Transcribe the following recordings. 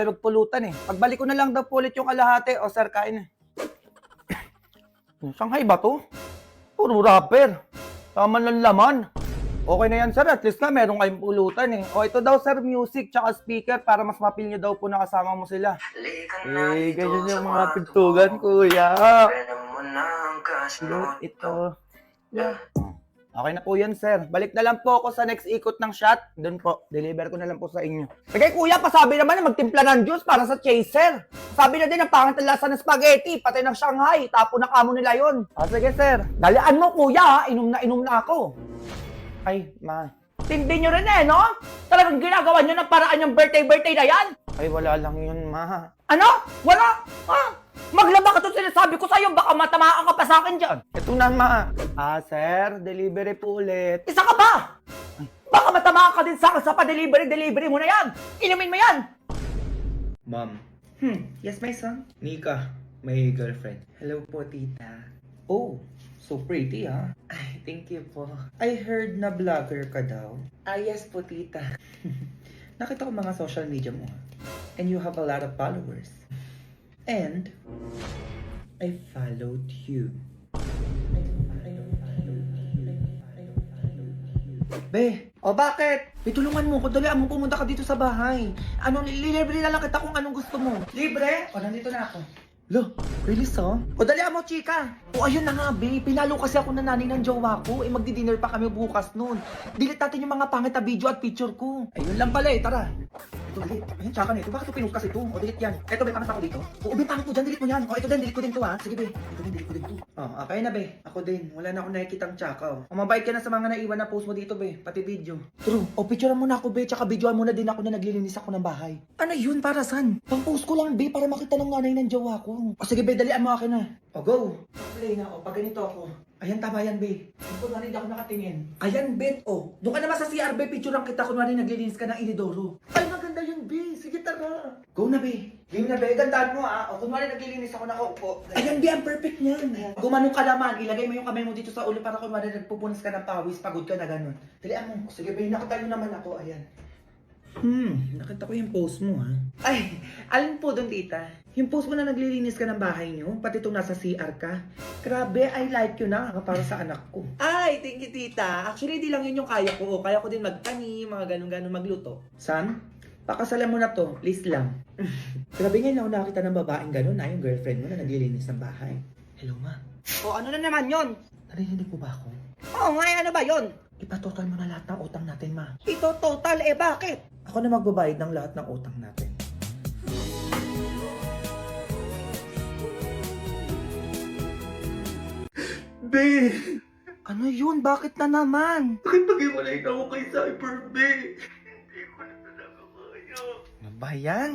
magpulutan eh. Pagbalik ko na lang daw po ulit yung kalahati. O sir, kain na. Shanghai ba to? Puro rapper. Tama ng laman. Okay na yan sir, at least na meron kayong pulutan eh. O ito daw sir, music tsaka speaker para mas mapil nyo daw po na kasama mo sila. Eh, ganyan yung mga pintugan kuya. Ito. Yeah. Okay na po yan, sir. Balik na lang po ako sa next ikot ng shot. Doon po, deliver ko na lang po sa inyo. Sige, kuya, pasabi naman na magtimpla ng juice para sa chaser. Sabi na din ang pangit ang lasa ng spaghetti, pati ng Shanghai. Tapo na kamo nila yun. Sige, sir. Dalian mo, kuya, ha? Inom na ako. Ay, ma. Tindi nyo rin eh, no? Talagang ginagawa nyo ng paraan yung birthday na yan? Ay, wala lang yun, ma. Ano? Wala? Ha? Maglaba ka to sinasabi ko sa'yo, baka matamaan ka pa sa akin dyan. Ito na, ma. Sir, delivery po ulit. Isa ka ba? Baka matamaan ka din sa akin sa pa-delivery mo na yan. Inumin mo yan. Mom. Yes, my son. Nika, my girlfriend. Hello po, tita. Oh, so pretty, ha? Ay, thank you po. I heard na vlogger ka daw. Yes po, tita. Nakita ko mga social media mo. And you have a lot of followers. And I followed you. Be, bakit? Tulungan mo ko, dali mo pumunta ka dito sa bahay. Libre na lang kita kung anong gusto mo. Libre? Nandito na ako. Lo, really so? Dali mo, chika. Ayun na nga, be. Pinalo kasi ako na nanay ng jowa ko. Magdi-dinner pa kami bukas noon. Delete natin yung mga pangit na video at picture ko. Ayun lang pala tara. Ito, delete. Ayun, tsaka na ito. Bakit ito pinost kasi ito? Delete yan. Ito, be, pangit ako dito. Be, pangit mo dyan. Delete mo yan. Ito din, delete ko din to, ha. Sige, be. Ito din, delete ko din to. Okay na, be. Ako din. Wala na akong nakikitang tsaka, mabait ka na sa mga naiwan na post mo dito, be. Pati video. True. Picturean mo na ako, be. Tsaka videoan mo na din ako na naglilinis ako ng bahay. Ano yun? Para saan? Pang-post ko lang, be. Para makita ng nanay ng jowa ko. Sige, be. Dalian mo akin na. Go. Play na ako. Pag ganito ako. Ayan, tama yan, be. Kunwari hindi ako nakatingin. Ayan, bet, Doon ka naman sa CR, be. Picturean kita. Kunwari naglilinis ka ng inidoro. Ay, maganda yun, be. Sige, tara. Go na, be. Game na, be. Gandaan mo, kunwari naglilinis ako nakaupo. Ayan, be. Ang perfect niyan. Gumanong ka naman. Ilagay mo yung kamay mo dito sa ulo para kunwari nagpupunas ka ng pawis. Pagod ka na ganun. Dalian mo. Sige, be. Nakatayo naman ako. Ayan. Nakita ko yung post mo, ha? Ay, alin po doon, tita? Yung post mo na naglilinis ka ng bahay niyo, pati itong nasa CR ka. Grabe, I like you na, para sa anak ko. Ay, thank you, tita. Actually, di lang yun yung kaya ko. Kaya ko din magtanim, mga ganun-ganun magluto. San? Pakasalan mo na to, please lang. Grabe ngayon ako nakita ng babaeng ganun, yung girlfriend mo na naglilinis ng bahay. Hello, ma. Ano na naman yon? Narinig mo ba ako? Oo nga, ano ba yon? Ipatotal mo na lahat ng utang natin, ma. Ito total, bakit? Ako na magbabayad ng lahat ng utang natin. Be! Ano yun? Bakit na naman? Bakit pag-iwalay na ako kay Cyber, be? Hindi ko na talaga kaya. Ano ba yan?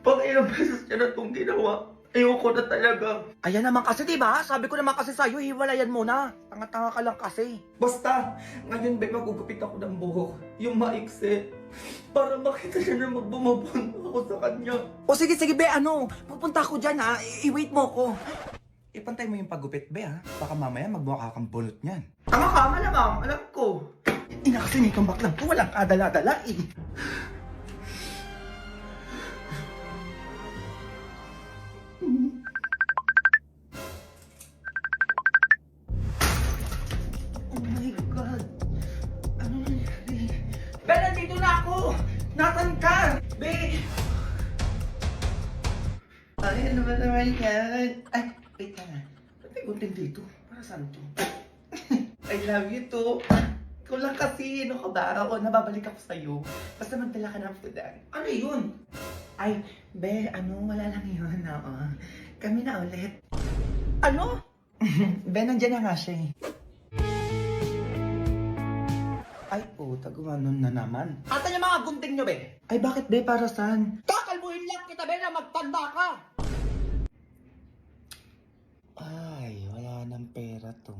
Pang ilang beses niya na itong ginawa. Ayoko na talaga. Ayan naman kasi, diba? Sabi ko naman kasi sa'yo, hiwalayan mo na. Tanga-tanga ka lang kasi. Basta, ngayon, be, magugupit ako ng buhok. Yung maikse. Para makita niya na magbumabon ako sa kanya. Sige, be, pupunta ako dyan, ha? I-wait mo ko. Ipantay mo yung paggupit, be, ha? Baka mamaya magmukha kang bunot niyan. Tama ka, malamang. Alam ko. Ina kasi may kambak lang po, walang kadala-dala, Oh my God. Ano nangyari? Be, nandito na ako! Nasaan ka? Be! Ay, ano ba naman yan? Ay, wait ka nga. Ba't may gunting dito? Para saan to? I love you too. Ikaw lang kasi, ano ka ba? Nababalik ako sa'yo. Basta magdala ka ng food. Ano yun? Ay, be, wala lang yun. Oo. Kami na ulit. Ano? Be, nandiyan na nga siya eh. Ay, puta, gumanon na naman. Ata yung mga gunting nyo, be? Ay, bakit, be? Para saan? Kakalbuhin lang kita, be, na magtanda ka! Ay, wala nang pera to.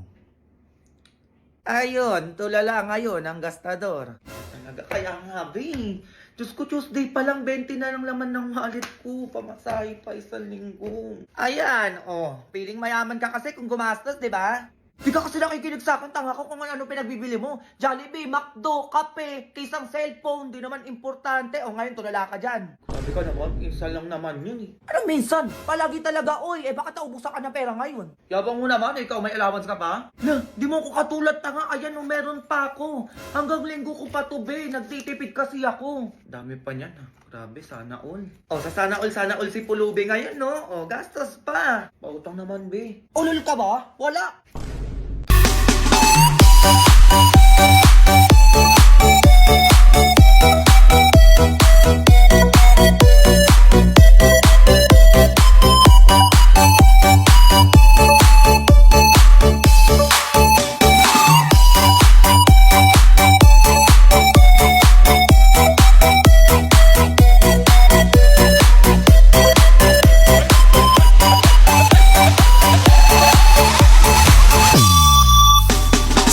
Ayun, tulala ngayon ang gastador. Talaga, kaya nga, be. Diyos ko, Tuesday pa lang, 20 na lang laman ng wallet ko. Pamasahe pa isang linggo. Ayan, piling mayaman ka kasi kung gumastos, di ba? Di ka kasi nakikinig sa akin, tanga ko kung ano pinagbibili mo. Jollibee, McDo, kape, kisang cellphone, di naman importante. O ngayon, tulala ka dyan. Sabi ka naman, isa lang naman yun eh. Anong minsan? Palagi talaga, oy. Eh bakit naubusan ka ng pera ngayon? Yabang mo naman, ikaw may allowance ka pa? Na, di mo ko katulad, tanga. Ayan, no, meron pa ako. Hanggang linggo ko pa to, be. Nagtitipid kasi ako. Dami pa niyan, ha. Grabe, sana all. O, sa sana all si Pulubi ngayon, no? O, gastos pa. Pautang naman, be. Ulol ka ba? Wala.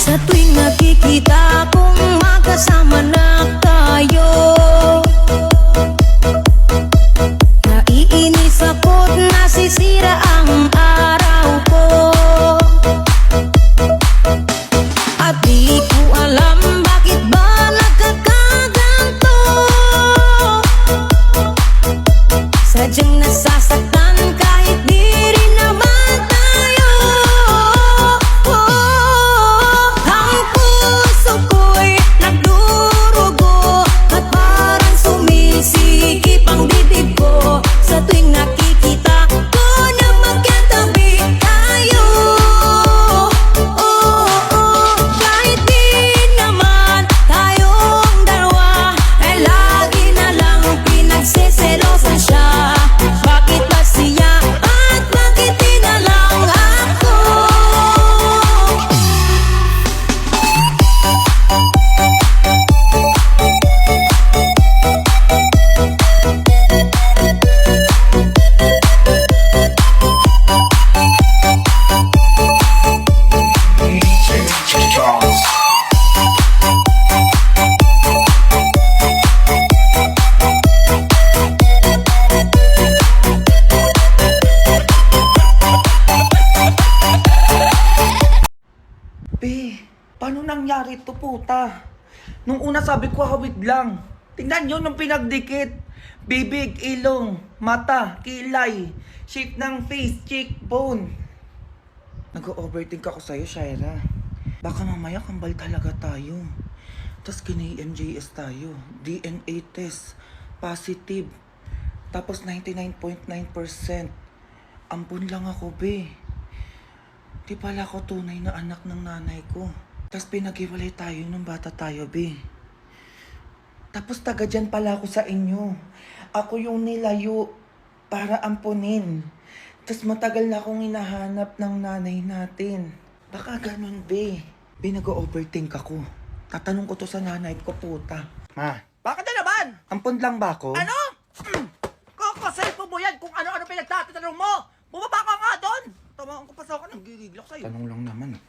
Sa tuwing nakikita kong magkasama na tayo, naiinis ako't nasisira ang araw ko. At di ko alam bakit ba nagkakaganto. Sadyang nasasaktan kahit di rin naman tayo. Ang puso ko'y nagdurugo at parang sumisikip ang bibig ko sa tuwing nakikita ko na magkatabi tayo. Kahit di naman tayong dalawa, ay lagi na lang pinagseselosan siya. Bakit ba siya at bakit di na lang ako? Be, paano nangyari to, puta? Nung una sabi ko hawid lang. Tingnan nyo nung pinagdikit. Bibig, ilong, mata, kilay, shape ng face, cheekbone. Nag-overthink ako sa'yo, Shaira. Baka mamaya kambal talaga tayo. Tapos kina-MJS tayo. DNA test. Positive. Tapos 99.9%. Ampun lang ako, be. Di pala ako tunay na anak ng nanay ko. Tapos pinag-iwalay tayo nung bata tayo, be. Tapos taga dyan pala ako sa inyo. Ako yung nilayo para ampunin. Tapos matagal na akong hinahanap ng nanay natin. Baka ganun, be. Be, nag-overthink ako. Tatanong ko to sa nanay ko, puta. Ma. Bakit na naman? Ampun lang ba ako? Ano? Kakaselfo mo yan kung ano-ano pinagtatanong mo. Bumaba ka nga doon. Tamaan ko pa sa akin, naggigiglak sa'yo. Tanong lang naman.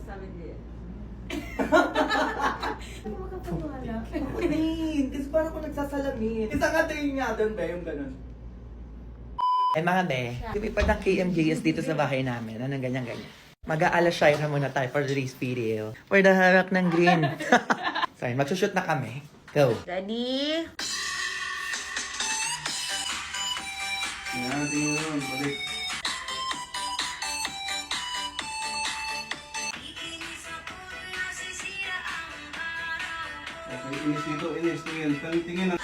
sabi din. Queen, kasi parang ako nagsasalamin. Isa nga tingin nga doon ba yung ganun? Eh mga be, lumipad ng KMJS dito sa bahay namin. Anong ganyan-ganyan. Mag-aala Shira muna tayo for today's video. For the harak ng green. So, yun, magsushoot na kami. Go! Ready? Yan, tingin mo, balik. Okay, inis dito, inis, tingin. Tingin na.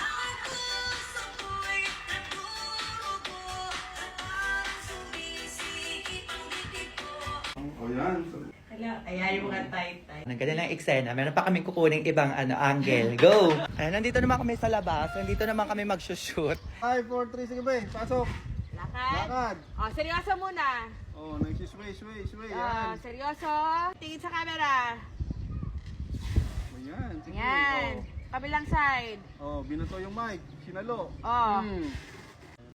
O yan. Ayan yung mga tight-tight. Ang ganda ng eksena. Meron pa kaming kukuning ibang angle. Go! Ayan, nandito naman kami sa labas. Nandito naman kami magsushoot. 5, 4, 3, sige ba, pasok. Lakad. Lakad. Oh, seryoso muna. Oh, nagsisway, sway, yan. Seryoso. Tingin sa camera. O yan, sige. Yan. Kabilang side. Oh, binato yung mic, sinalo. Oh.